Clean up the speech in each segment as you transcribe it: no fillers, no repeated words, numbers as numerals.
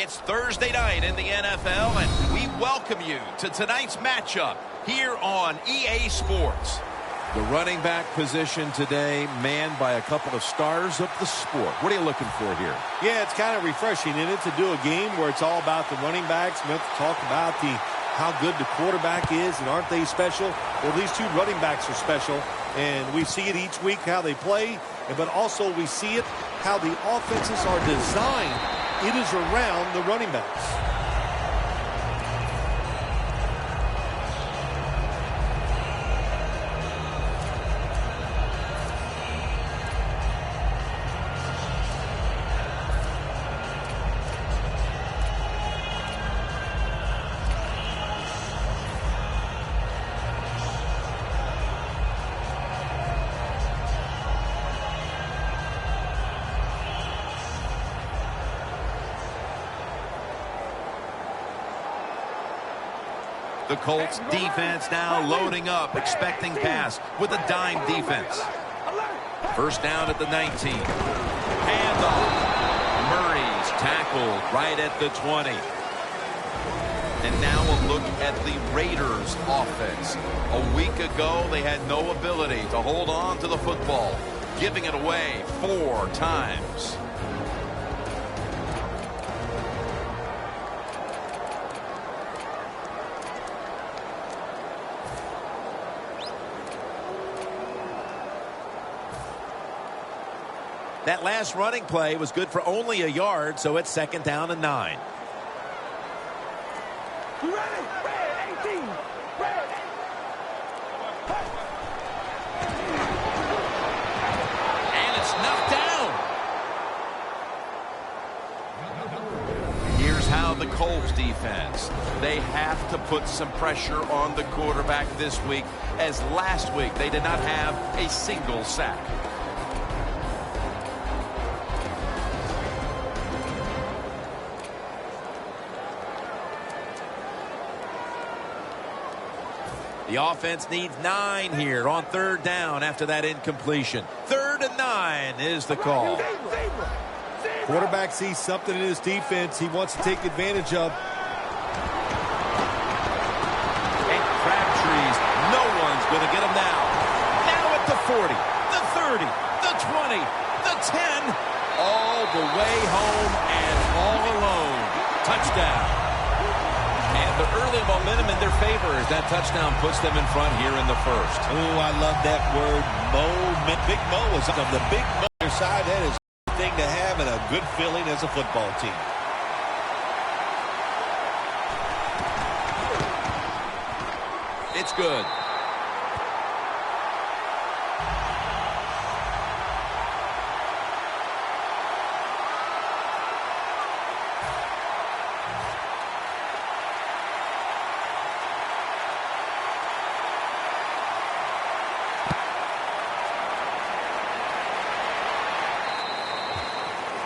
It's Thursday night in the NFL, and we welcome you to tonight's matchup here on EA Sports. The running back position today manned by a couple of stars of the sport. What are you looking for here? Yeah, it's kind of refreshing, isn't it, to do a game where it's all about the running backs. We have to talk about how good the quarterback is, and aren't they special? Well, these two running backs are special, and we see it each week how they play, but also we see it how the offenses are designed. It is around the running backs. The Colts defense now loading up, expecting pass with a dime defense. First down at the 19. Handoff. Murray's tackled right at the 20. And now a look at the Raiders offense. A week ago, they had no ability to hold on to the football, giving it away 4 times. That last running play was good for only a yard, so it's second down and 9. You ready? Red 18. Red. And it's knocked down. Here's how the Colts defense. They have to put some pressure on the quarterback this week, as last week they did not have a single sack. The offense needs 9 here on third down after that incompletion. 3rd and 9 is the call. Quarterback sees something in his defense he wants to take advantage of. And Crabtree's, no one's going to get him now. Now at the 40, the 30, the 20, the 10, all the way home and all alone. Touchdown. And the early momentum in their favor as that touchdown puts them in front here in the first. Oh, I love that word, moment. Big Mo is on the Big Mo side. That is a thing to have and a good feeling as a football team. It's good.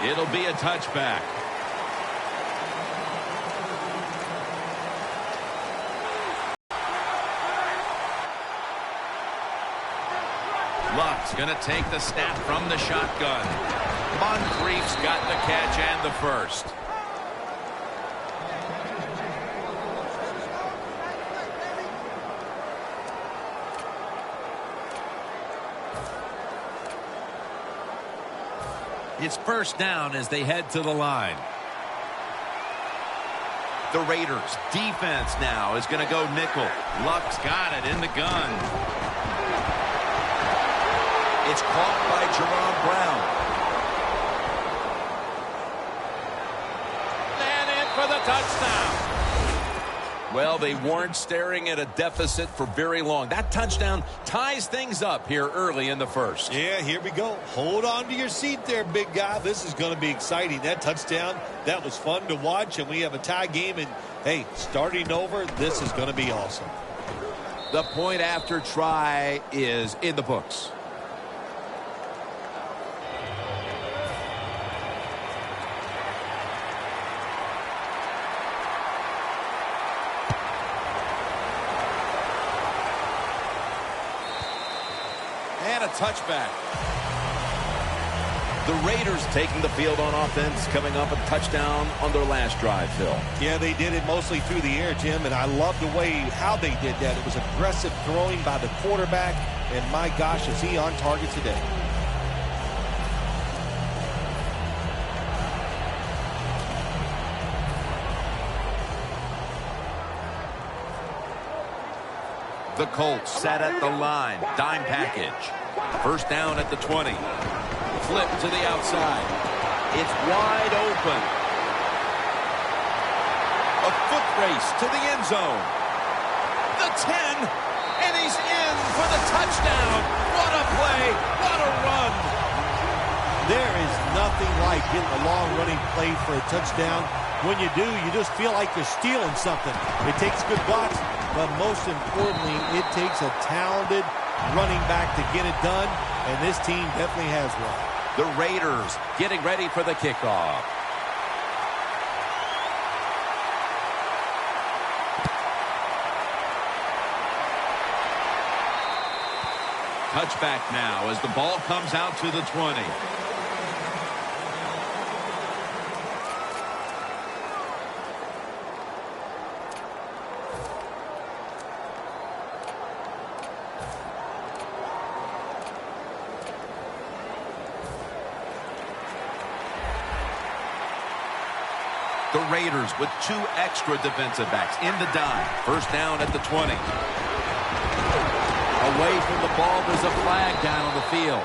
It'll be a touchback. Luck's going to take the snap from the shotgun. Moncrief's got the catch and the first. It's first down as they head to the line. The Raiders defense now is going to go nickel. Luck's got it in the gun. It's caught by Jerome Brown. And in for the touchdown. Well, they weren't staring at a deficit for very long. That touchdown ties things up here early in the first. Yeah, here we go. Hold on to your seat there, big guy. This is going to be exciting. That touchdown, that was fun to watch, and we have a tie game. And, hey, starting over, this is going to be awesome. The point after try is in the books. And a touchback. The Raiders taking the field on offense, coming up a touchdown on their last drive, Phil. Yeah, they did it mostly through the air, Jim, and I love the way how they did that. It was aggressive throwing by the quarterback, and my gosh, is he on target today. The Colts set at the line. Dime package. First down at the 20. Flip to the outside. It's wide open. A foot race to the end zone. The 10, and he's in for the touchdown. What a play. What a run. There is nothing like getting a long running play for a touchdown. When you do, you just feel like you're stealing something. It takes good blocks, but most importantly, it takes a talented running back to get it done, and this team definitely has one. The Raiders getting ready for the kickoff. Touchback now as the ball comes out to the 20. The Raiders with 2 extra defensive backs in the dime. First down at the 20. Away from the ball, there's a flag down on the field.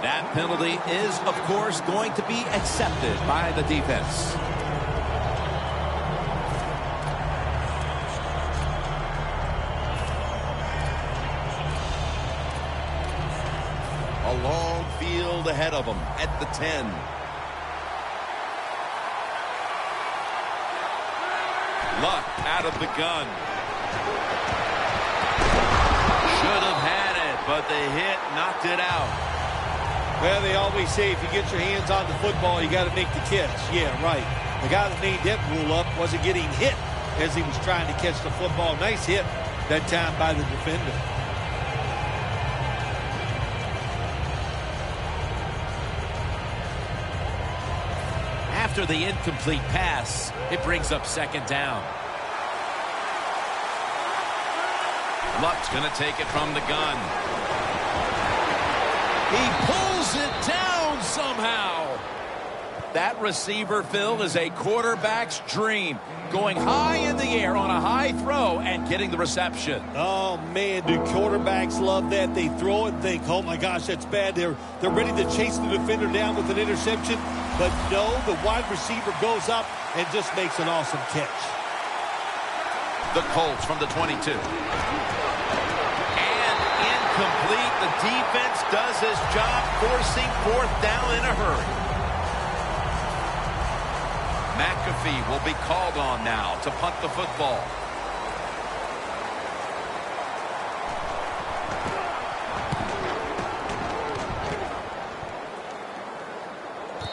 That penalty is, of course, going to be accepted by the defense. A long field ahead of them at the 10. Luck out of the gun. Should have had it, but the hit knocked it out. Well, they always say if you get your hands on the football, you got to make the catch. Yeah, right. The guy that made that rule up wasn't getting hit as he was trying to catch the football. Nice hit that time by the defender. After the incomplete pass, it brings up second down. Luck's going to take it from the gun. He pulls it down somehow. That receiver, Phil, is a quarterback's dream. Going high in the air on a high throw and getting the reception. Oh, man, do quarterbacks love that? They throw it and think, oh, my gosh, that's bad. They're ready to chase the defender down with an interception. But no, the wide receiver goes up and just makes an awesome catch. The Colts from the 22. And incomplete. The defense does his job, forcing fourth down in a hurry. McAfee will be called on now to punt the football.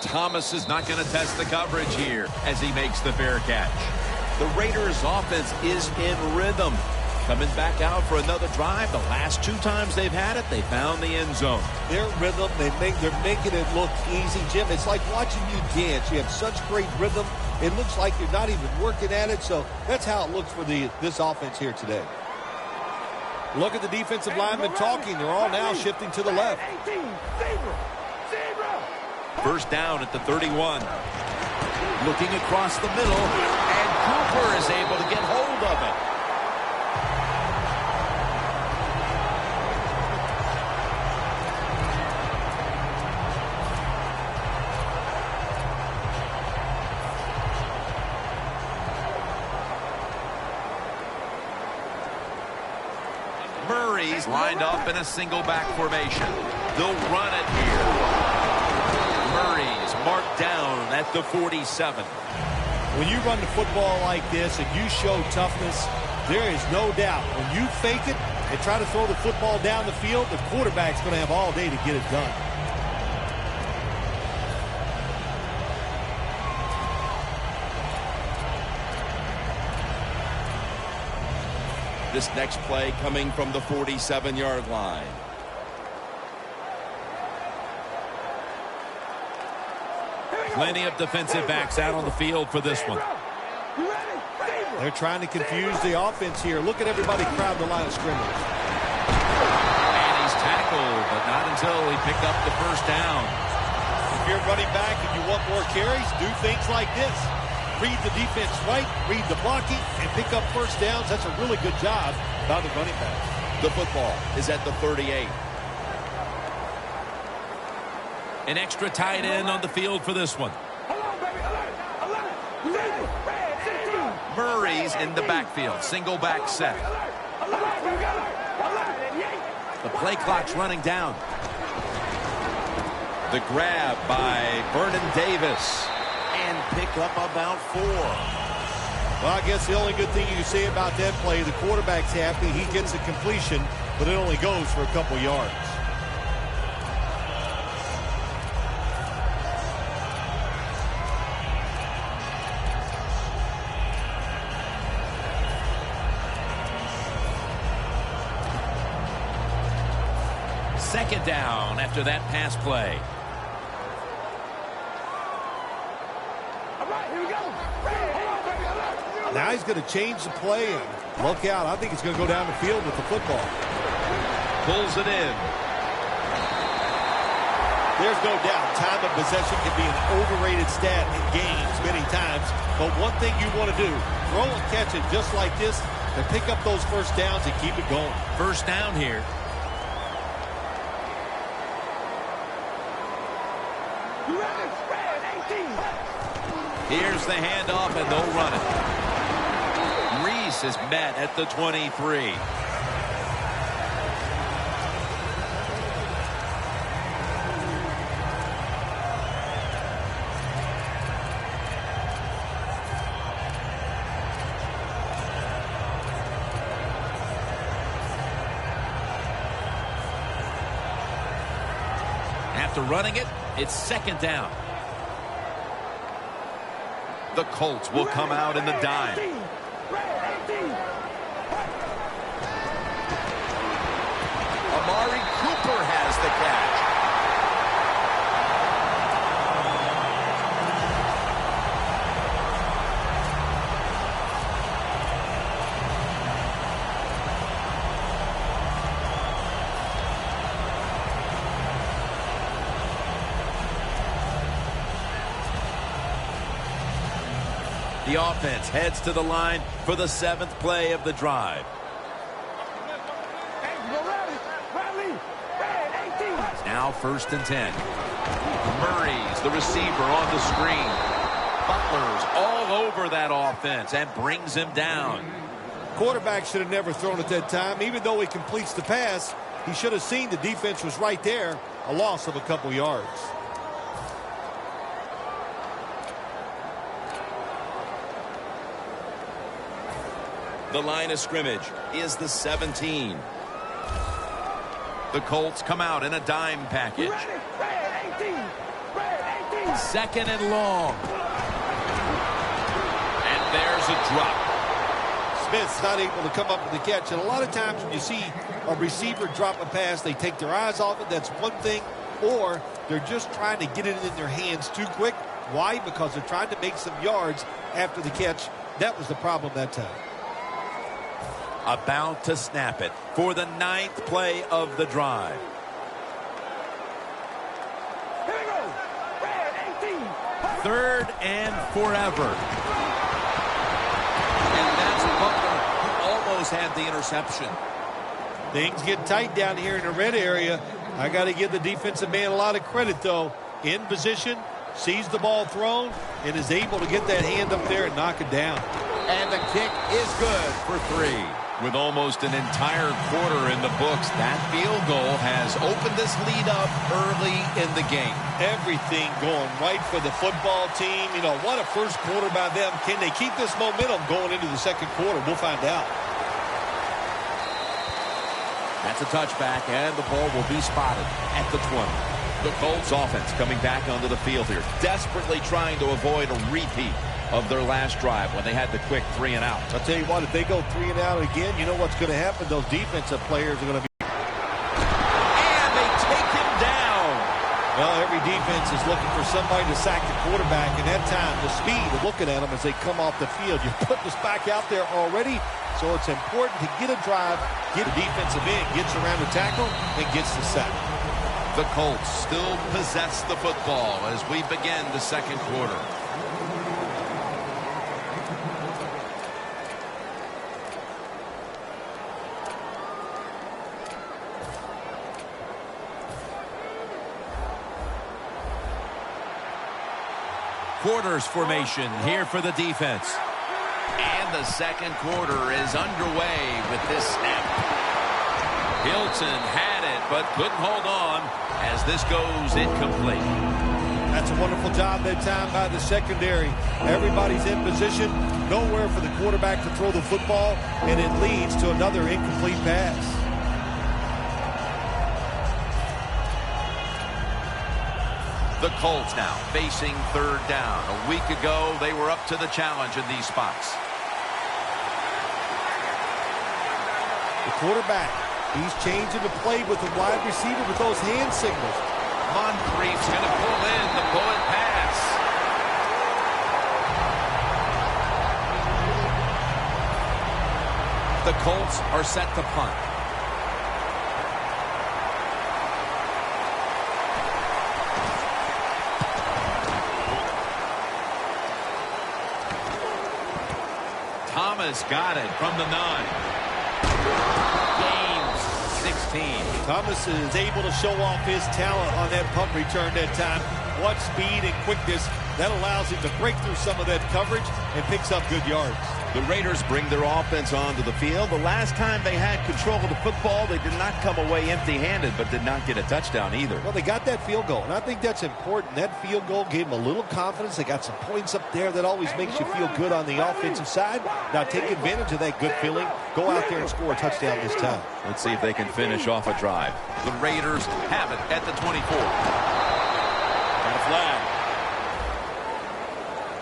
Thomas is not going to test the coverage here as he makes the fair catch. The Raiders' offense is in rhythm. Coming back out for another drive. The last 2 times they've had it, they found the end zone. Their rhythm, they're making it look easy, Jim. It's like watching you dance. You have such great rhythm. It looks like you're not even working at it. So that's how it looks for this offense here today. Look at the defensive linemen talking. They're all now shifting to the left. First down at the 31. Looking across the middle, and Cooper is able to get hold of it. Murray's lined up in a single back formation. They'll run it here. Murray's marked down at the 47. When you run the football like this and you show toughness, there is no doubt when you fake it and try to throw the football down the field, the quarterback's going to have all day to get it done. This next play coming from the 47-yard line. Plenty of defensive backs out on the field for this one. They're trying to confuse the offense here. Look at everybody crowd the line of scrimmage. And he's tackled, but not until he picked up the first down. If you're running back and you want more carries, do things like this. Read the defense right, read the blocking, and pick up first downs. That's a really good job by the running back. The football is at the 38. An extra tight end on the field for this one. Murray's in the backfield. Single back set. The play clock's running down. The grab by Vernon Davis. And pick up about 4. Well, I guess the only good thing you can say about that play, the quarterback's happy. He gets a completion, but it only goes for a couple yards. Second down after that pass play. Now he's going to change the play and look out. I think he's going to go down the field with the football. Pulls it in. There's no doubt time of possession can be an overrated stat in games many times. But one thing you want to do, throw and catch it just like this to pick up those first downs and keep it going. First down here. Here's the handoff, and they'll run it. Reese is met at the 23. After running it, it's second down. The Colts will come out in the dime. Amari Cooper has the catch. The offense heads to the line for the 7th play of the drive. Now 1st and 10. Murray's the receiver on the screen. Butler's all over that offense and brings him down. Quarterback should have never thrown at that time. Even though he completes the pass, he should have seen the defense was right there. A loss of a couple yards. The line of scrimmage is the 17. The Colts come out in a dime package. Second and long. And there's a drop. Smith's not able to come up with the catch. And a lot of times when you see a receiver drop a pass, they take their eyes off it. That's one thing. Or they're just trying to get it in their hands too quick. Why? Because they're trying to make some yards after the catch. That was the problem that time. About to snap it for the 9th play of the drive. Third and forever. And that's Butler, who almost had the interception. Things get tight down here in the red area. I got to give the defensive man a lot of credit, though. In position, sees the ball thrown, and is able to get that hand up there and knock it down. And the kick is good for 3. With almost an entire quarter in the books, that field goal has opened this lead up early in the game. Everything going right for the football team. You know, what a first quarter by them. Can they keep this momentum going into the second quarter? We'll find out. That's a touchback, and the ball will be spotted at the 20. The Colts offense coming back onto the field here, desperately trying to avoid a repeat. of their last drive when they had the quick 3 and out. I'll tell you what, if they go 3 and out again, you know what's going to happen? Those defensive players are going to be... And they take him down. Well, every defense is looking for somebody to sack the quarterback, and that time, the speed of looking at them as they come off the field. You put this back out there already, so it's important to get a drive, get a defensive end, gets around the tackle, and gets the sack. The Colts still possess the football as we begin the second quarter. Quarters formation here for the defense. And the second quarter is underway with this snap. Hilton had it, but couldn't hold on as this goes incomplete. That's a wonderful job that time by the secondary. Everybody's in position, nowhere for the quarterback to throw the football, and it leads to another incomplete pass. The Colts now facing third down. A week ago, they were up to the challenge in these spots. The quarterback, he's changing the play with the wide receiver with those hand signals. Moncrief's going to pull in the bullet pass. The Colts are set to punt. Thomas got it from the 9. Gains 16. Thomas is able to show off his talent on that punt return that time. What speed and quickness that allows him to break through some of that coverage and picks up good yards. The Raiders bring their offense onto the field. The last time they had control of the football, they did not come away empty-handed, but did not get a touchdown either. Well, they got that field goal, and I think that's important. That field goal gave them a little confidence. They got some points up there that always makes you feel good on the offensive side. Now take advantage of that good feeling. Go out there and score a touchdown this time. Let's see if they can finish off a drive. The Raiders have it at the 24. Got a flag.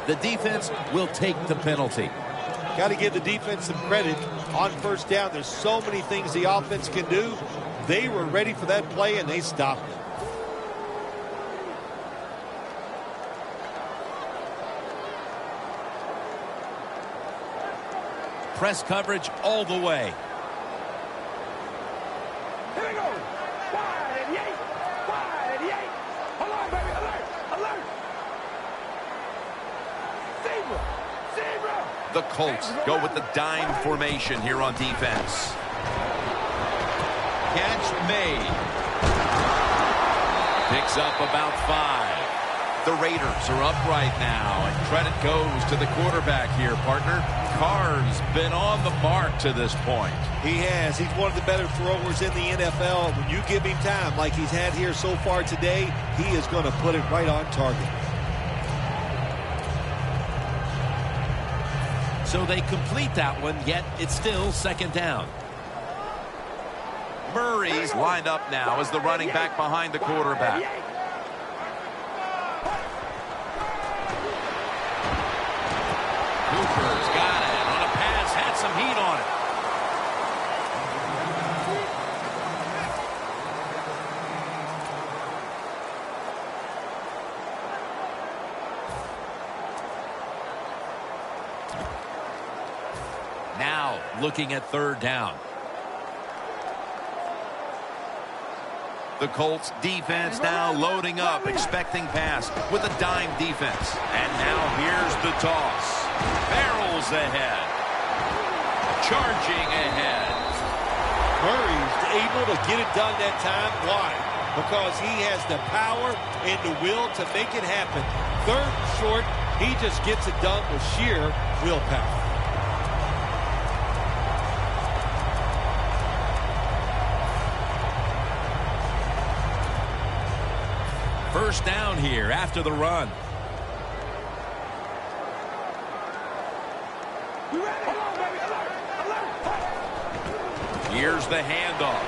The defense will take the penalty. Got to give the defense some credit on first down. There's so many things the offense can do. They were ready for that play, and they stopped it. Press coverage all the way. Here we go. Wide and yank. Wide and yank. Hold on, baby. Alert. Alert. Zebra. Zebra. The Colts go with the dime formation here on defense. Catch made. Picks up about 5. The Raiders are up right now, and credit goes to the quarterback here, partner. Carr's been on the mark to this point. He has. He's one of the better throwers in the NFL. When you give him time like he's had here so far today, he is going to put it right on target. So they complete that one, yet it's still second down. Murray's lined up now as the running back behind the quarterback. Cooper's got it on a pass, had some heat on it. Now looking at third down. The Colts defense now loading up, expecting pass with a dime defense. And now here's the toss. Barrels ahead. Charging ahead. Murray's able to get it done that time. Why? Because he has the power and the will to make it happen. Third and short, he just gets it done with sheer willpower. First down here after the run. You ready? Hold on, baby. Alert. Alert. Here's the handoff.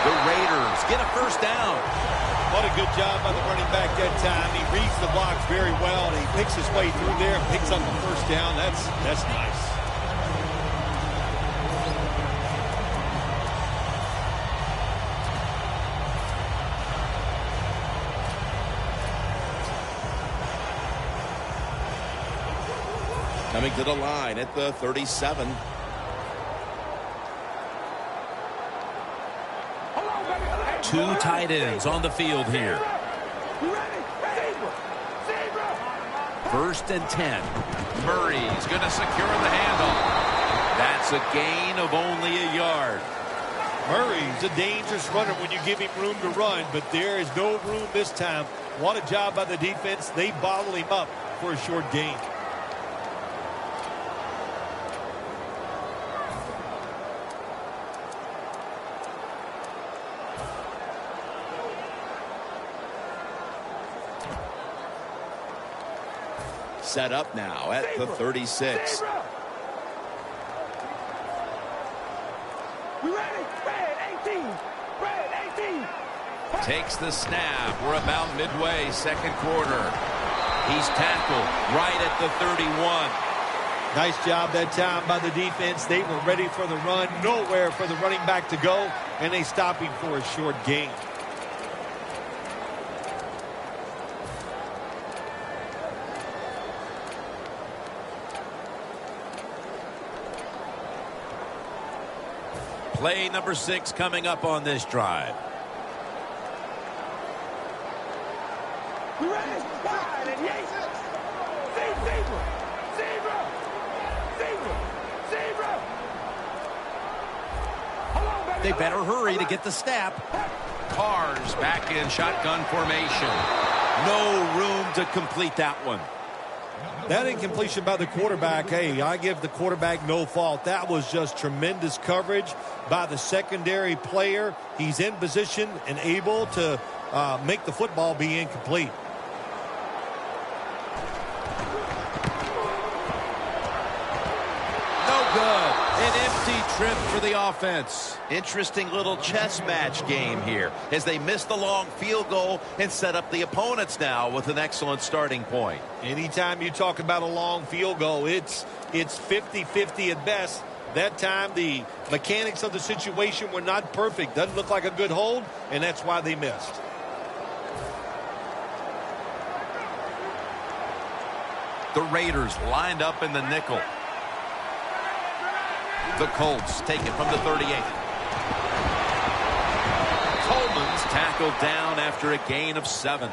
The Raiders get a first down. What a good job by the running back that time. He reads the blocks very well, and he picks his way through there and picks up the first down. That's nice. Coming to the line at the 37. Two tight ends on the field here. First and 10. Murray's going to secure the handle. That's a gain of only a yard. Murray's a dangerous runner when you give him room to run, but there is no room this time. What a job by the defense. They bottle him up for a short gain. Set up now at the 36. We ready? Red 18. Red 18. Takes the snap. We're about midway, second quarter. He's tackled right at the 31. Nice job that time by the defense. They were ready for the run. Nowhere for the running back to go, and they stop him for a short gain. Play number 6 coming up on this drive. We ready? Wide and Yates. Zebra. Zebra. Zebra. Zebra. Hold on, baby. They better hurry to get the snap. Carr's back in shotgun formation. No room to complete that one. That incompletion by the quarterback, hey, I give the quarterback no fault. That was just tremendous coverage by the secondary player. He's in position and able to make the football be incomplete. No good. An empty trip for the offense. Interesting little chess match game here as they miss the long field goal and set up the opponents now with an excellent starting point. Anytime you talk about a long field goal, it's 50-50 at best. That time, the mechanics of the situation were not perfect. Doesn't look like a good hold, and that's why they missed. The Raiders lined up in the nickel. The Colts take it from the 38. Coleman's tackled down after a gain of 7.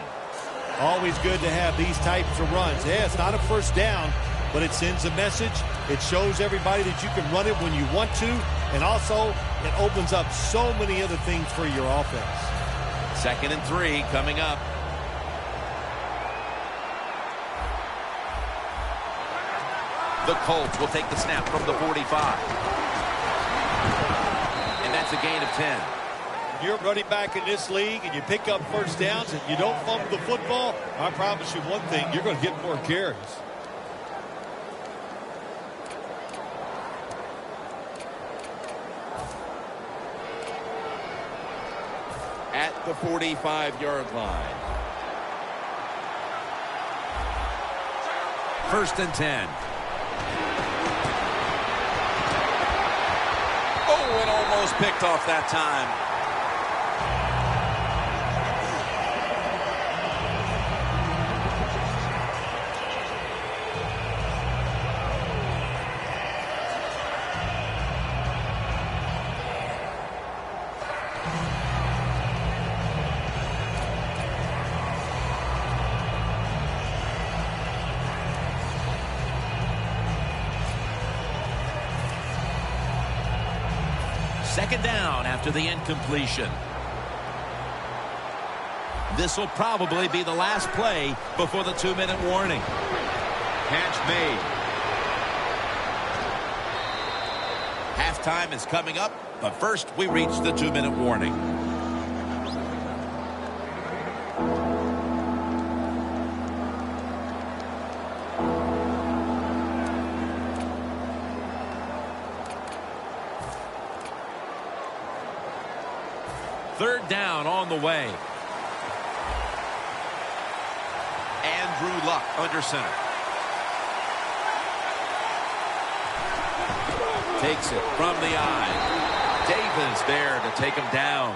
Always good to have these types of runs. Yeah, it's not a first down, but it sends a message. It shows everybody that you can run it when you want to, and also it opens up so many other things for your offense. 2nd and 3 coming up. The Colts will take the snap from the 45. And that's a gain of 10. You're running back in this league and you pick up first downs and you don't fumble the football, I promise you one thing, you're going to get more carries. At the 45-yard line. 1st and 10. Oh, it almost picked off that time. Second down after the incompletion. This will probably be the last play before the 2-minute warning. Catch made. Halftime is coming up, but first we reach the 2-minute warning. Third down on the way. Andrew Luck under center. Takes it from the eye. Davis there to take him down.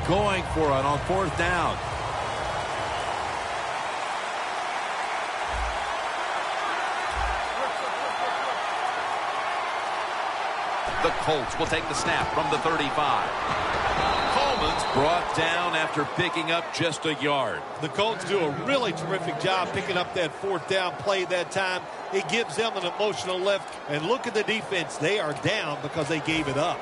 Going for it on 4th down. The Colts will take the snap from the 35. Coleman's brought down after picking up just a yard. The Colts do a really terrific job picking up that 4th down play that time. It gives them an emotional lift. And look at the defense. They are down because they gave it up.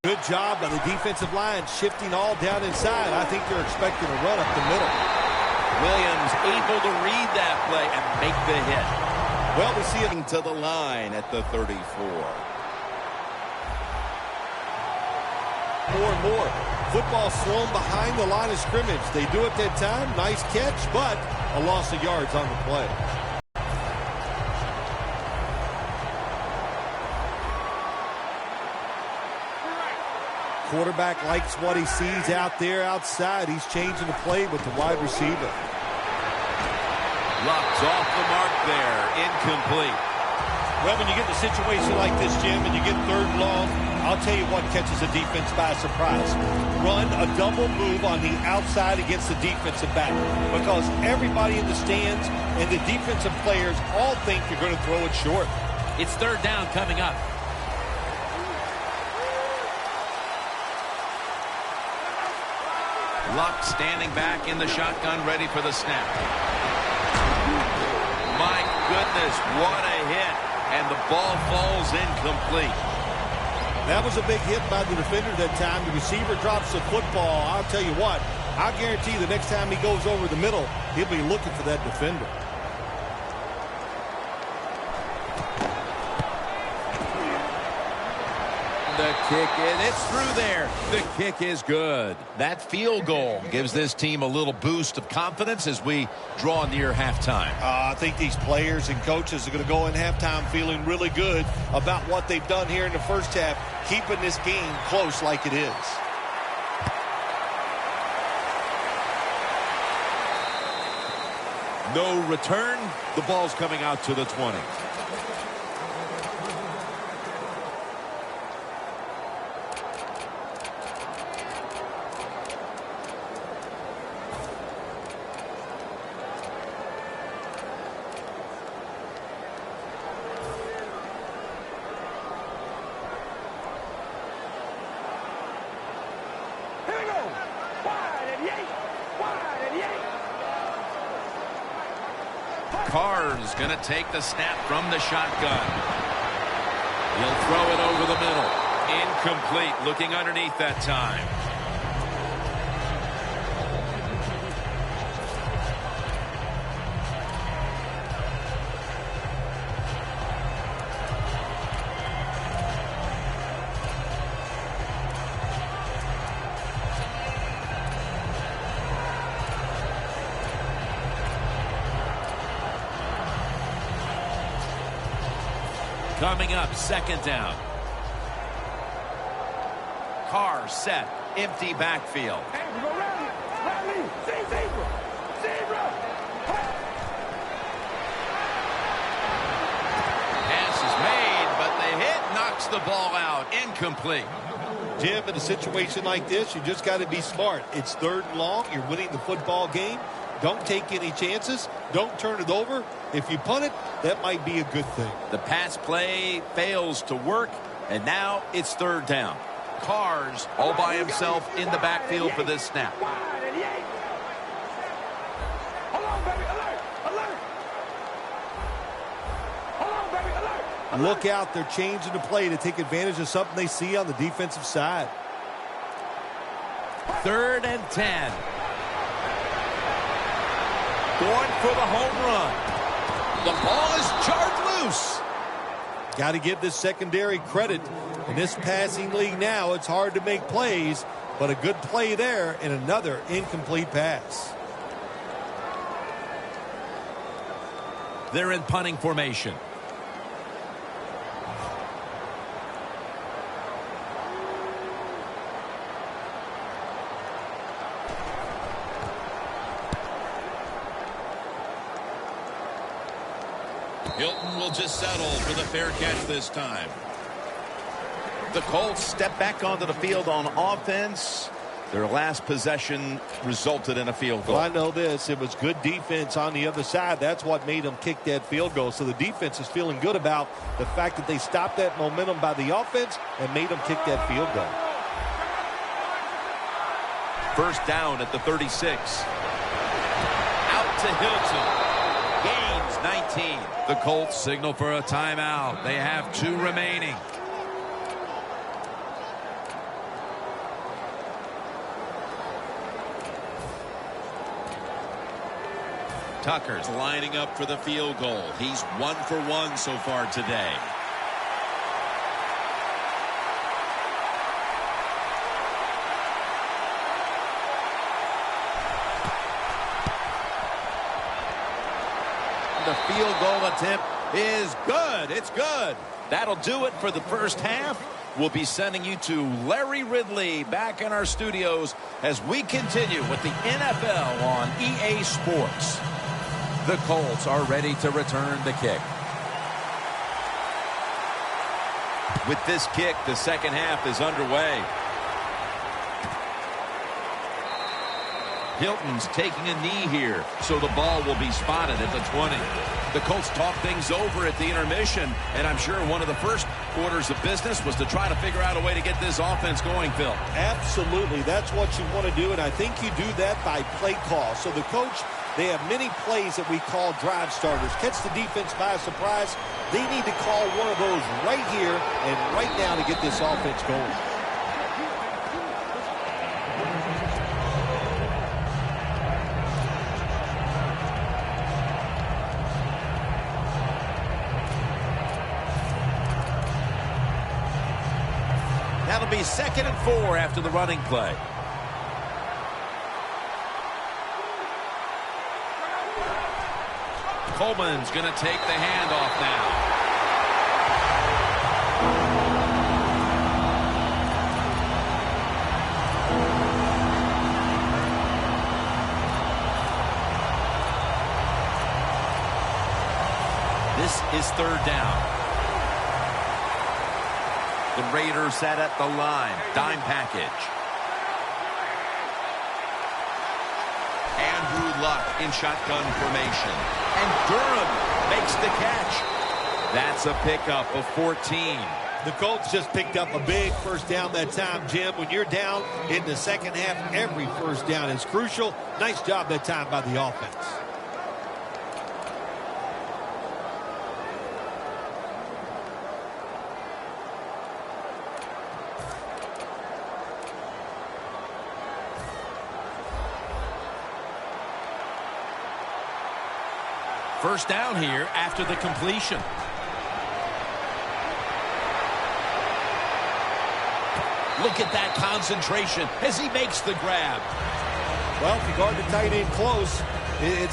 Good job by the defensive line shifting all down inside. I think they're expecting a run up the middle. Williams able to read that play and make the hit. Well, we see it to the line at the 34. More and more. Football thrown behind the line of scrimmage. They do it that time. Nice catch, but a loss of yards on the play. Quarterback likes what he sees out there outside. He's changing the play with the wide receiver. Luck's off the mark there. Incomplete. Well, when you get in a situation like this, Jim, and you get 3rd and long, I'll tell you what catches the defense by surprise. Run a double move on the outside against the defensive back, because everybody in the stands and the defensive players all think you're going to throw it short. It's 3rd down coming up. Luck standing back in the shotgun, ready for the snap. My goodness, what a hit. And the ball falls incomplete. That was a big hit by the defender that time. The receiver drops the football. I'll tell you what, I guarantee the next time he goes over the middle, he'll be looking for that defender. The kick, it's through there. The kick is good. That field goal gives this team a little boost of confidence as we draw near halftime. I think these players and coaches are going to go in halftime feeling really good about what they've done here in the first half, keeping this game close like it is. No return. The ball's coming out to the 20. Carr's going to take the snap from the shotgun. He'll throw it over the middle. Incomplete. Looking underneath that time. Coming up, 2nd down. Carr set. Empty backfield. Hey, we go rally, zebra. Pass is made, but the hit knocks the ball out. Incomplete. Jim, in a situation like this, you just got to be smart. It's 3rd and long. You're winning the football game. Don't take any chances. Don't turn it over. If you punt it, that might be a good thing. The pass play fails to work, and now it's 3rd down. Carr's all by himself in the backfield for this snap. Look out, they're changing the play to take advantage of something they see on the defensive side. 3rd and 10. Going for the home run. The ball is jarred loose. Got to give this secondary credit. In this passing league now, it's hard to make plays, but a good play there and another incomplete pass. They're in punting formation. Hilton will just settle for the fair catch this time. The Colts step back onto the field on offense. Their last possession resulted in a field goal. Well, I know this. It was good defense on the other side. That's what made them kick that field goal. So the defense is feeling good about the fact that they stopped that momentum by the offense and made them kick that field goal. 1st down at the 36. Out to Hilton. Gains 19. The Colts signal for a timeout. They have 2 remaining. Tucker's lining up for the field goal. He's 1 for 1 so far today. The field goal attempt is good. It's good. That'll do it for the first half. We'll be sending you to Larry Ridley back in our studios as we continue with the NFL on EA Sports. The Colts are ready to return the kick. With this kick, the second half is underway. Hilton's taking a knee here, so the ball will be spotted at the 20. The Colts talk things over at the intermission, and I'm sure one of the first orders of business was to try to figure out a way to get this offense going, Phil. Absolutely. That's what you want to do, and I think you do that by play call. So the coach, they have many plays that we call drive starters. Catch the defense by surprise. They need to call one of those right here and right now to get this offense going. That'll be 2nd and 4 after the running play. Coleman's going to take the handoff now. This is 3rd down. The Raiders sat at the line. Dime package. Andrew Luck in shotgun formation. And Durham makes the catch. That's a pickup of 14. The Colts just picked up a big first down that time, Jim. When you're down in the second half, every first down is crucial. Nice job that time by the offense. First down here after the completion. Look at that concentration as he makes the grab. Well, if you guard the tight end close,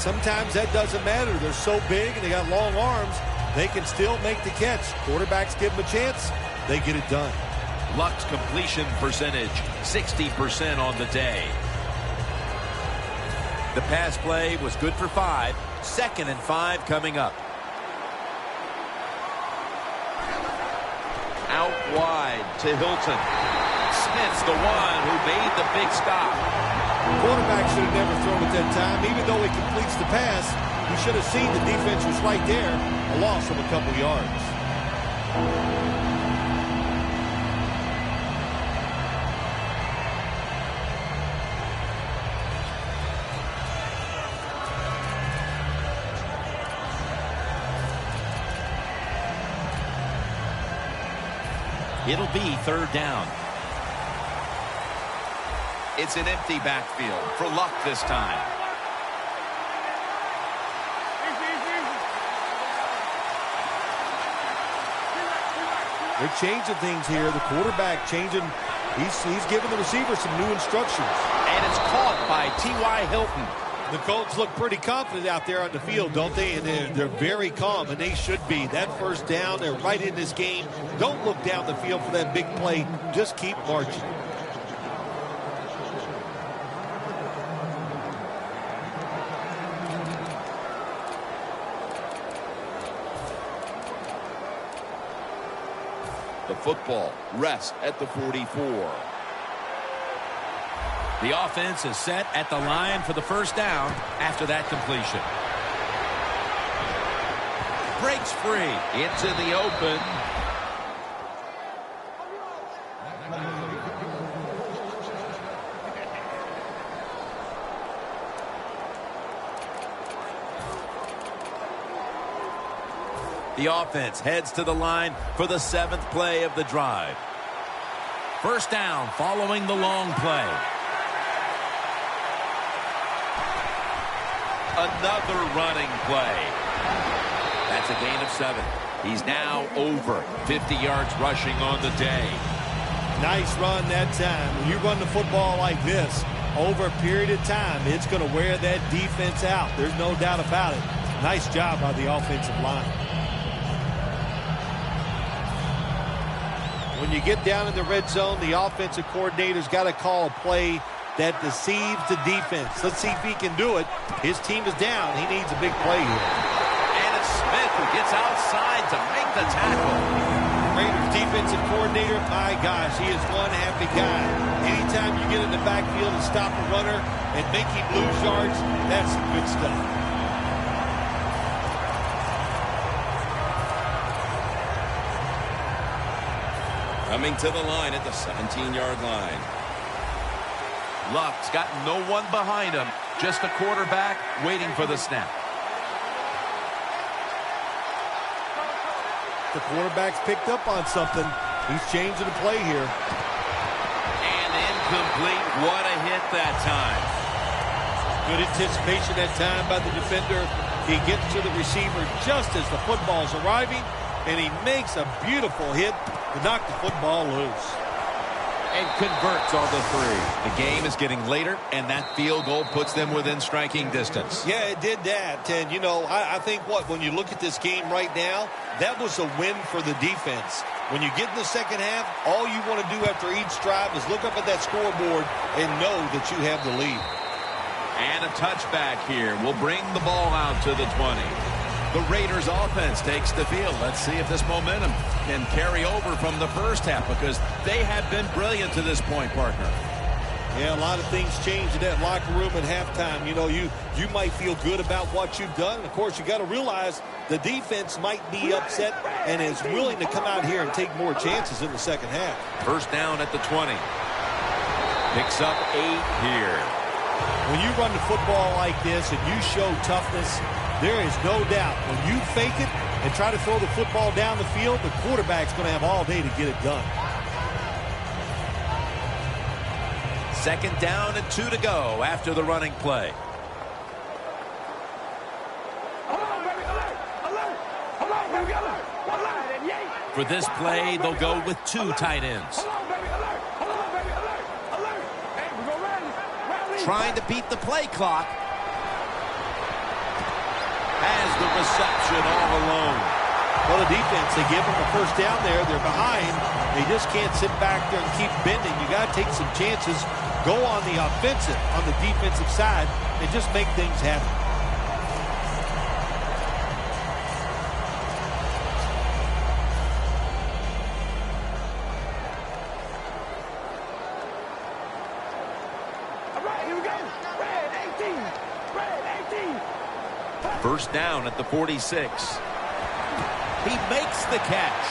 sometimes that doesn't matter. They're so big and they got long arms, they can still make the catch. Quarterbacks give them a chance, they get it done. Luck's completion percentage, 60% on the day. The pass play was good for 5. 2nd and 5 coming up. Out wide to Hilton. Smith's the one who made the big stop. Quarterback should have never thrown it that time. Even though he completes the pass, he should have seen the defense was right there. A loss of a couple yards. It'll be third down. It's an empty backfield for Luck this time. They're changing things here. The quarterback changing. He's giving the receiver some new instructions. And it's caught by T.Y. Hilton. The Colts look pretty confident out there on the field, don't they? And they're very calm, and they should be. That first down, they're right in this game. Don't look down the field for that big play. Just keep marching. The football rests at the 44. The offense is set at the line for the first down after that completion. Breaks free. It's in the open. The offense heads to the line for the 7th play of the drive. First down following the long play. Another running play. That's a gain of 7. He's now over 50 yards rushing on the day. Nice run that time. When you run the football like this, over a period of time, it's going to wear that defense out. There's no doubt about it. Nice job by the offensive line. When you get down in the red zone, the offensive coordinator's got to call a play that deceives the defense. Let's see if he can do it. His team is down. He needs a big play here. And it's Smith who gets outside to make the tackle. Raiders defensive coordinator, my gosh, he is one happy guy. Anytime you get in the backfield and stop a runner and make him lose yards, that's some good stuff. Coming to the line at the 17-yard line. Luck's got no one behind him. Just the quarterback waiting for the snap. The quarterback's picked up on something. He's changing the play here. And incomplete. What a hit that time. Good anticipation that time by the defender. He gets to the receiver just as the football's arriving, and he makes a beautiful hit to knock the football loose. And converts on the 3. The game is getting later, and that field goal puts them within striking distance. Yeah, it did that. And, you know, I think when you look at this game right now, that was a win for the defense. When you get in the second half, all you want to do after each drive is look up at that scoreboard and know that you have the lead. And a touchback here will bring the ball out to the 20. The Raiders offense takes the field. Let's see if this momentum can carry over from the first half, because they have been brilliant to this point, partner. Yeah, a lot of things change in that locker room at halftime. You know, you might feel good about what you've done. Of course, you got to realize the defense might be upset and is willing to come out here and take more chances in the second half. First down at the 20. Picks up 8 here. When you run the football like this and you show toughness, there is no doubt when you fake it and try to throw the football down the field, the quarterback's going to have all day to get it done. Second down and 2 to go after the running play. For this play, they'll go with 2 tight ends. Trying to beat the play clock. Has the reception all alone. Well, the defense, they give them a first down there. They're behind. They just can't sit back there and keep bending. You got to take some chances. Go on the offensive, on the defensive side, and just make things happen. All right, here we go. Red 18. Red 18. First down at the 46. He makes the catch.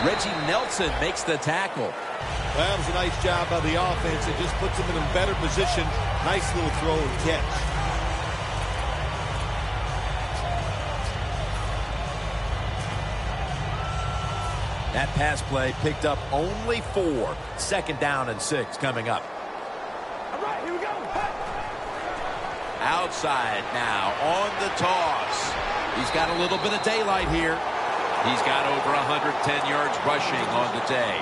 Reggie Nelson makes the tackle. Well, that was a nice job by the offense. It just puts them in a better position. Nice little throw and catch. That pass play picked up only 4. 2nd down and 6 coming up. All right, here we go. Outside now on the toss. He's got a little bit of daylight here. He's got over 110 yards rushing on the day.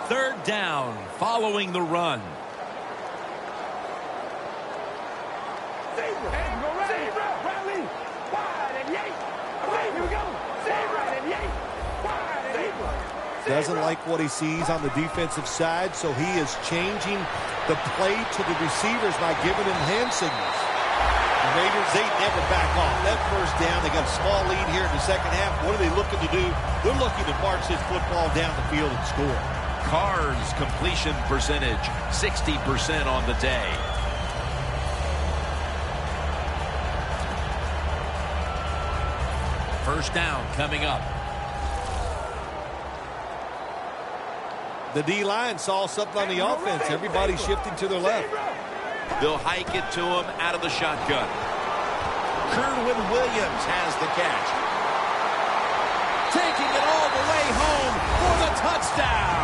Third down following the run. Zebra, rally, wide and yank. All right, here we go. Zebra and yank, wide and zebra. Doesn't like what he sees on the defensive side, so he is changing the play to the receivers by giving him hand signals. The Raiders, they never back off. That first down, they got a small lead here in the second half. What are they looking to do? They're looking to march this football down the field and score. Carr's completion percentage, 60% on the day. First down coming up. The D-line saw something on the offense. Everybody shifting to their left. They'll hike it to him out of the shotgun. Kerwin Williams has the catch. Taking it all the way home for the touchdown.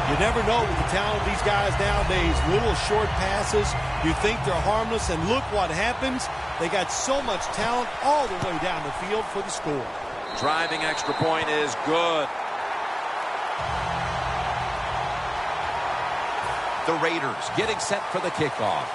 You never know with the talent of these guys nowadays. Little short passes. You think they're harmless, and look what happens. They got so much talent all the way down the field for the score. Driving extra point is good. The Raiders getting set for the kickoff.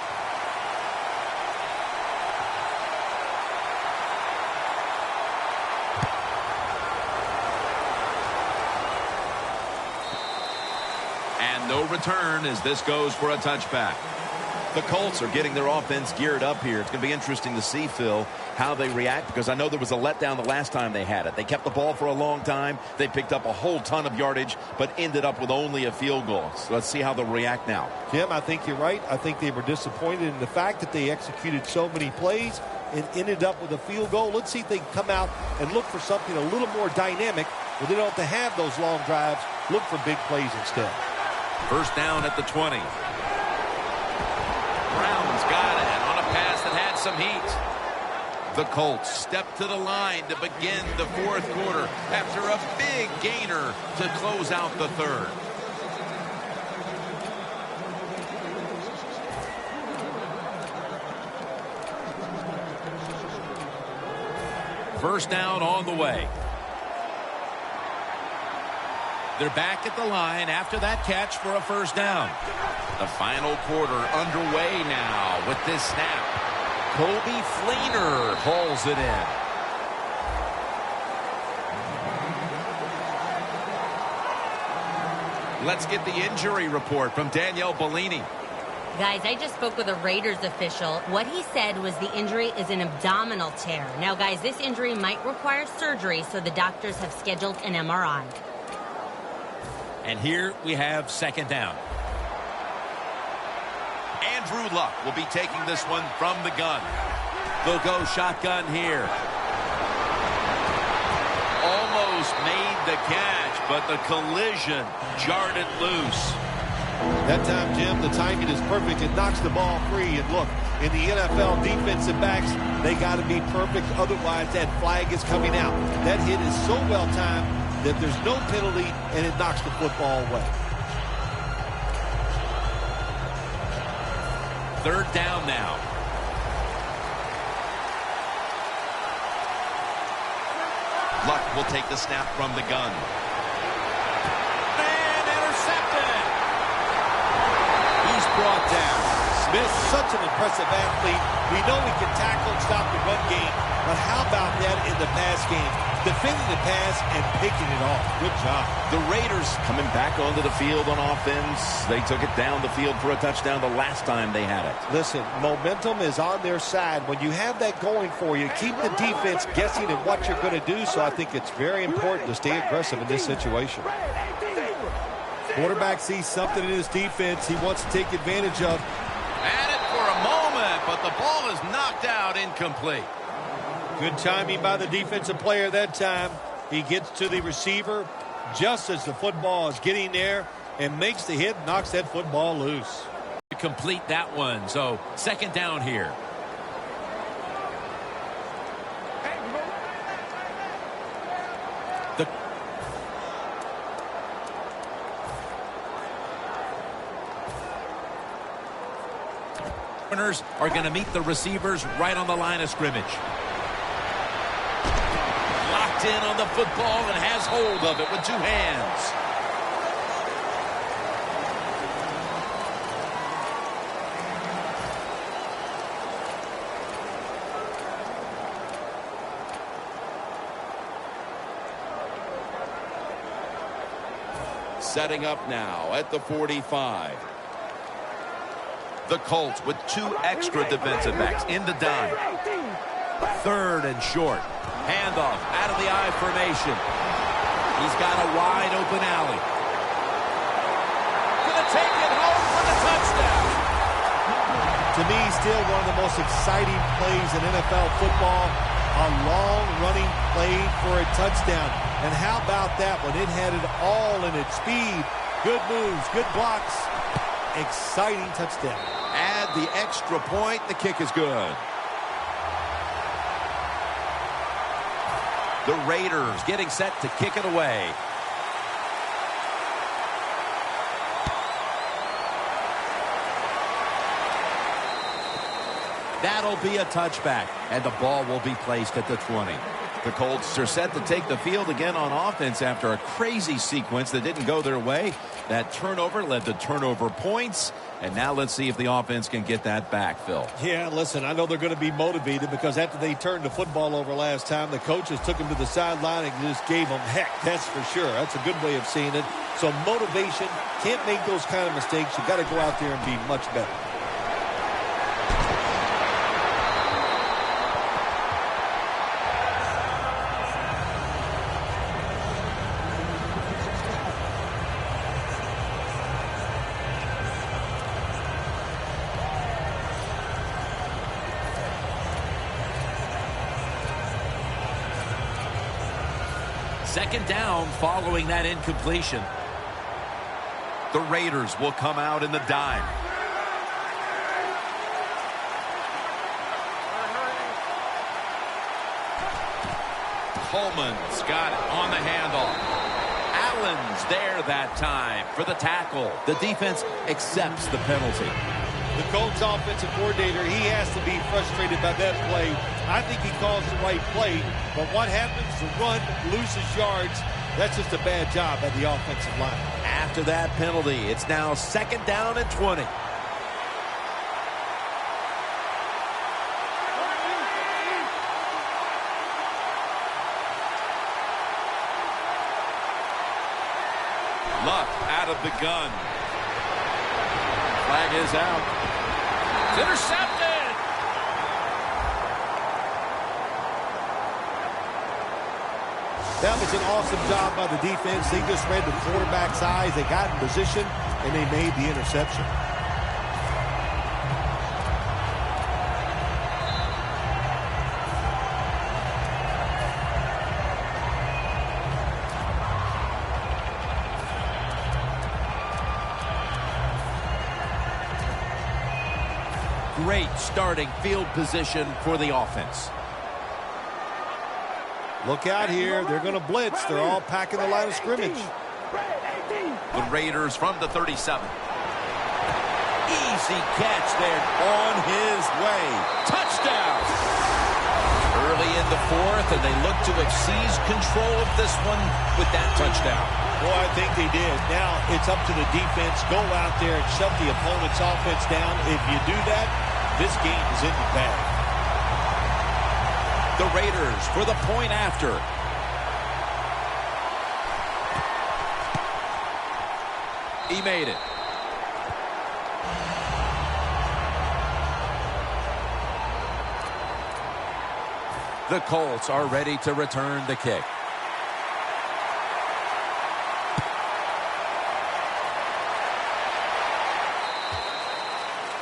And no return as this goes for a touchback. The Colts are getting their offense geared up here. It's going to be interesting to see, Phil, how they react, because I know there was a letdown the last time they had it. They kept the ball for a long time. They picked up a whole ton of yardage, but ended up with only a field goal. So let's see how they'll react now. Jim, I think you're right. I think they were disappointed in the fact that they executed so many plays and ended up with a field goal. Let's see if they can come out and look for something a little more dynamic where they don't have to have those long drives. Look for big plays instead. First down at the 20. Brown's got it on a pass that had some heat. The Colts step to the line to begin the fourth quarter after a big gainer to close out the third. First down on the way. They're back at the line after that catch for a first down. The final quarter underway now with this snap. Kobe Fleener hauls it in. Let's get the injury report from Danielle Bellini. Guys, I just spoke with a Raiders official. What he said was the injury is an abdominal tear. Now, guys, this injury might require surgery, so the doctors have scheduled an MRI. And here we have second down. Andrew Luck will be taking this one from the gun. They'll go shotgun here. Almost made the catch, but the collision jarred it loose. That time, Jim, the timing is perfect. It knocks the ball free. And look, in the NFL, defensive backs, they got to be perfect. Otherwise, that flag is coming out. That hit is so well timed that there's no penalty, and it knocks the football away. Third down now. Luck will take the snap from the gun. And intercepted. He's brought down. Smith's such an impressive athlete. We know he can tackle and stop the run game, but how about that in the pass game? Defending the pass and picking it off. Good job. The Raiders coming back onto the field on offense. They took it down the field for a touchdown the last time they had it. Listen, momentum is on their side. When you have that going for you, keep the defense guessing at what you're going to do. So I think it's very important to stay aggressive in this situation. Quarterback sees something in his defense he wants to take advantage of. Had it for a moment, but the ball is knocked out incomplete. Good timing by the defensive player that time. He gets to the receiver just as the football is getting there. and makes the hit, knocks that football loose. Complete that one. So second down here. The corners are going to meet the receivers right on the line of scrimmage. Locked in on the football and has hold of it with two hands. Setting up now at the 45. The Colts with two extra defensive backs in the dime. Third and short. Handoff out of the I formation. He's got a wide open alley. Gonna take it home for the touchdown. To me, still one of the most exciting plays in NFL football. A long running play for a touchdown. And how about that one? It had it all in its speed. Good moves, good blocks. Exciting touchdown. Add the extra point. The kick is good. The Raiders getting set to kick it away. That'll be a touchback, and the ball will be placed at the 20. The Colts are set to take the field again on offense after a crazy sequence that didn't go their way. That turnover led to turnover points, and now let's see if the offense can get that back, Phil. Yeah, listen, I know they're going to be motivated because after they turned the football over last time, the coaches took them to the sideline and just gave them heck, that's for sure. That's a good way of seeing it. So motivation, can't make those kind of mistakes. You got to go out there and be much better. Second down following that incompletion. The Raiders will come out in the dime. Coleman's got it on the handoff. Allen's there that time for the tackle. The defense accepts the penalty. The Colts offensive coordinator, he has to be frustrated by that play. I think he calls the right play, but what happens? The run loses yards. That's just a bad job by the offensive line. After that penalty, it's now second down and 20. Luck out of the gun. Flag is out. It's intercepted. That was an awesome job by the defense. They just read the quarterback's eyes. They got in position, and they made the interception. Great starting field position for the offense. Look out here. They're going to blitz. They're all packing the line of scrimmage. The Raiders from the 37. Easy catch there on his way. Touchdown! Early in the fourth, and they look to have seized control of this one with that touchdown. Well, I think they did. Now it's up to the defense. Go out there and shut the opponent's offense down. If you do that, this game is in the bag. The Raiders for the point after. He made it. The Colts are ready to return the kick.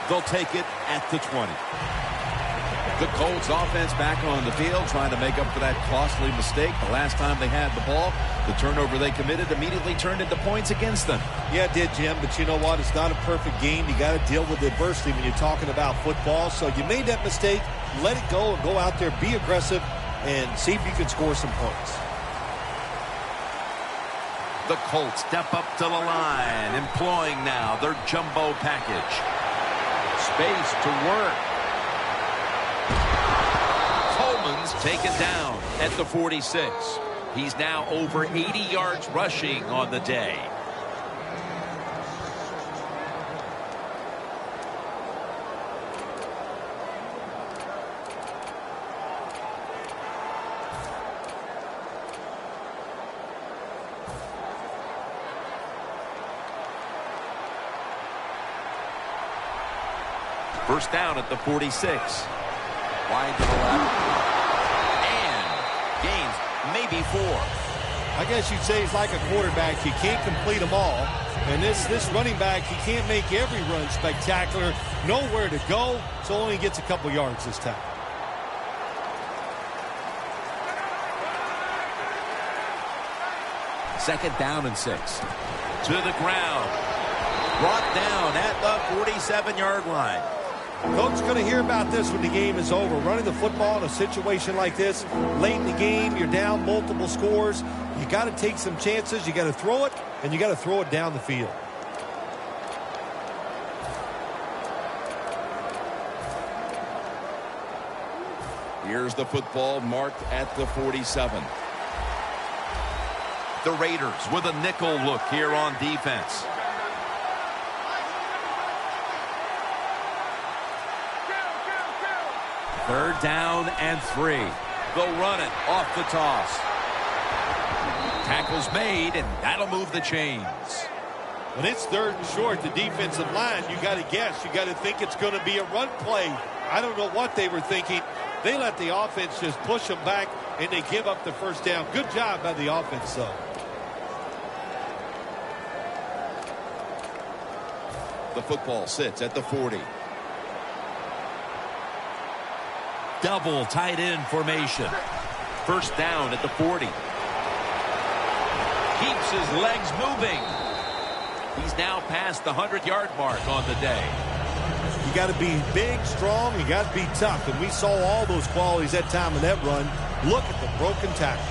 They'll take it at the 20. The Colts offense back on the field trying to make up for that costly mistake. The last time they had the ball, the turnover they committed immediately turned into points against them. Yeah, it did, Jim, but you know what? It's not a perfect game. You got to deal with adversity when you're talking about football. So you made that mistake, let it go, and go out there, be aggressive, and see if you can score some points. The Colts step up to the line, employing now their jumbo package. Space to work. Coleman's taken down at the 46. He's now over 80 yards rushing on the day. First down at the 46. Wide to the left. And gains maybe 4. I guess you'd say he's like a quarterback. You can't complete them all. And this running back, he can't make every run spectacular. Nowhere to go, so only gets a couple yards this time. Second down and 6. To the ground. Brought down at the 47-yard line. Coach is going to hear about this when the game is over. Running the football in a situation like this, late in the game, you're down multiple scores. You got to take some chances. You got to throw it, and you got to throw it down the field. Here's the football marked at the 47. The Raiders with a nickel look here on defense. Third down and 3. They'll run it off the toss. Tackle's made, and that'll move the chains. When it's third and short, the defensive line, you got to guess. You got to think it's going to be a run play. I don't know what they were thinking. They let the offense just push them back, and they give up the first down. Good job by the offense, though. The football sits at the 40. Double tight end formation. First down at the 40. Keeps his legs moving. He's now past the 100-yard mark on the day. You got to be big, strong. You got to be tough. And we saw all those qualities that time in that run. Look at the broken tackle.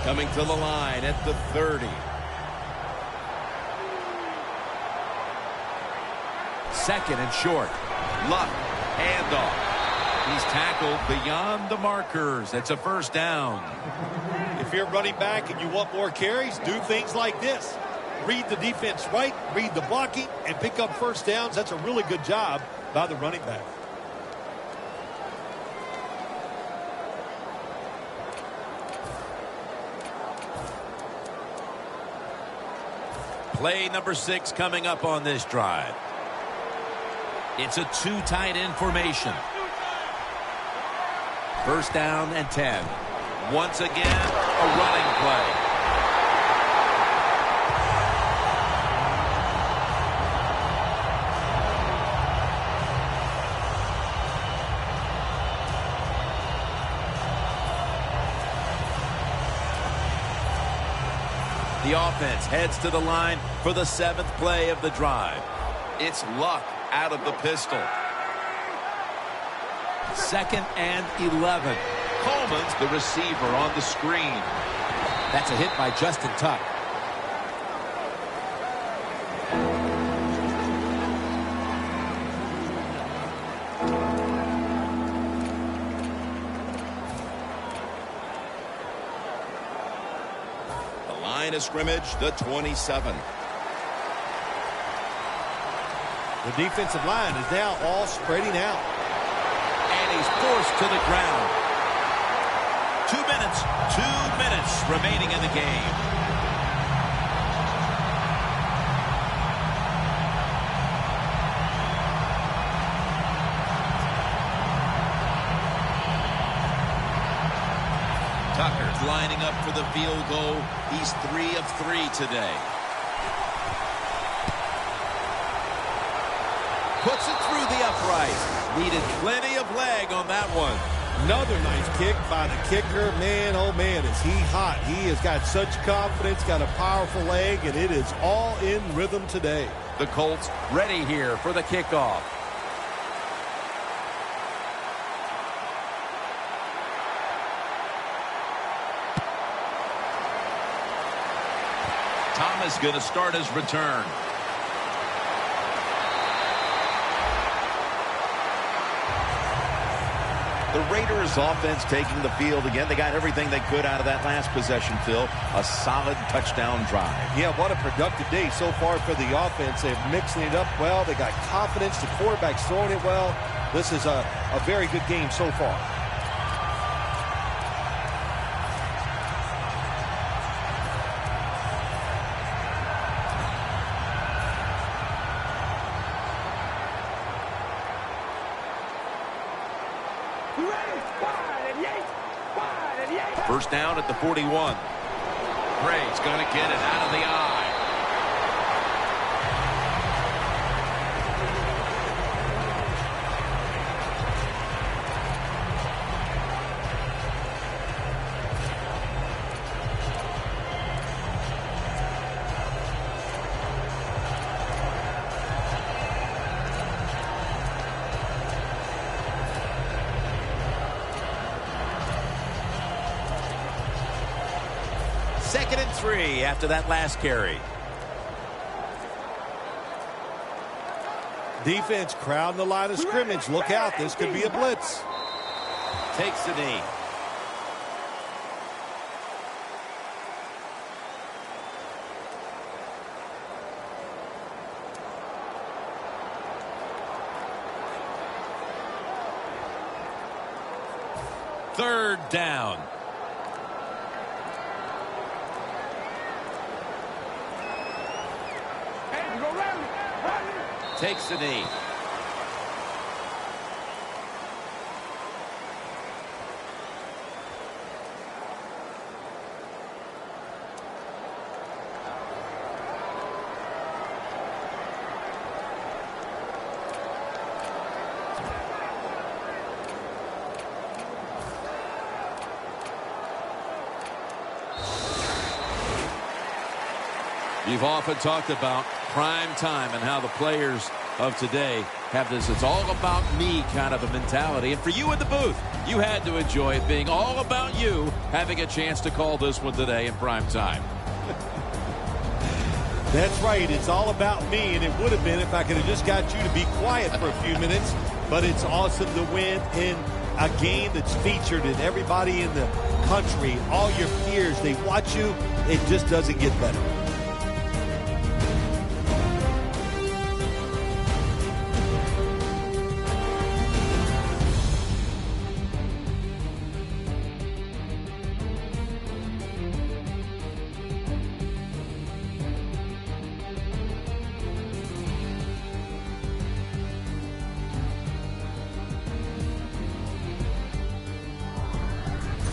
Coming to the line at the 30. Second and short. Luck. Handoff. He's tackled beyond the markers. It's a first down. If you're running back and you want more carries, do things like this. Read the defense right, read the blocking, and pick up first downs. That's a really good job by the running back. Play number 6 coming up on this drive. It's a 2 tight end formation. First down and 10. Once again, a running play. The offense heads to the line for the 7th play of the drive. It's Luck out of the pistol. Second and 11. Coleman's the receiver on the screen. That's a hit by Justin Tuck. Line of scrimmage, the 27. The defensive line is now all spreading out. And he's forced to the ground. 2 minutes remaining in the game. Tucker lining up for the field goal. He's 3 of 3 today. Puts it through the upright. Needed plenty of leg on that one. Another nice kick by the kicker. Man, oh man, is he hot. He has got such confidence, got a powerful leg, and it is all in rhythm today. The Colts ready here for the kickoff. Thomas going to start his return. The Raiders offense taking the field again. They got everything they could out of that last possession, Phil. A solid touchdown drive. Yeah, what a productive day so far for the offense. They're mixing it up well. They got confidence. The quarterback's throwing it well. This is a very good game so far. First down at the 41. Gray's going to get it out of the eye. Second and 3 after that last carry. Defense crowding the line of scrimmage. Look out. This could be a blitz. Takes the knee. Third down. Takes the knee. You've often talked about prime time and how the players of today have this "it's all about me" kind of a mentality. And for you in the booth, you had to enjoy it being all about you, having a chance to call this one today in prime time. That's right. It's all about me, and it would have been if I could have just got you to be quiet for a few minutes. But it's awesome to win in a game that's featured in everybody in the country, all your peers. They watch you. It just doesn't get better.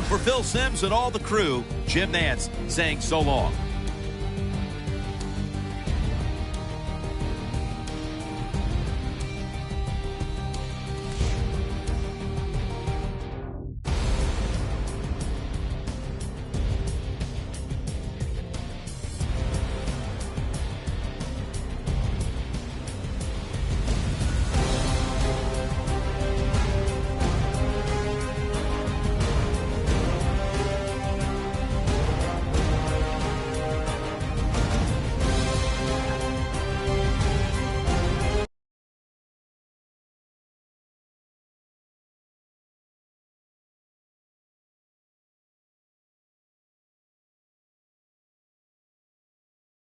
For Phil Simms and all the crew, Jim Nantz saying so long.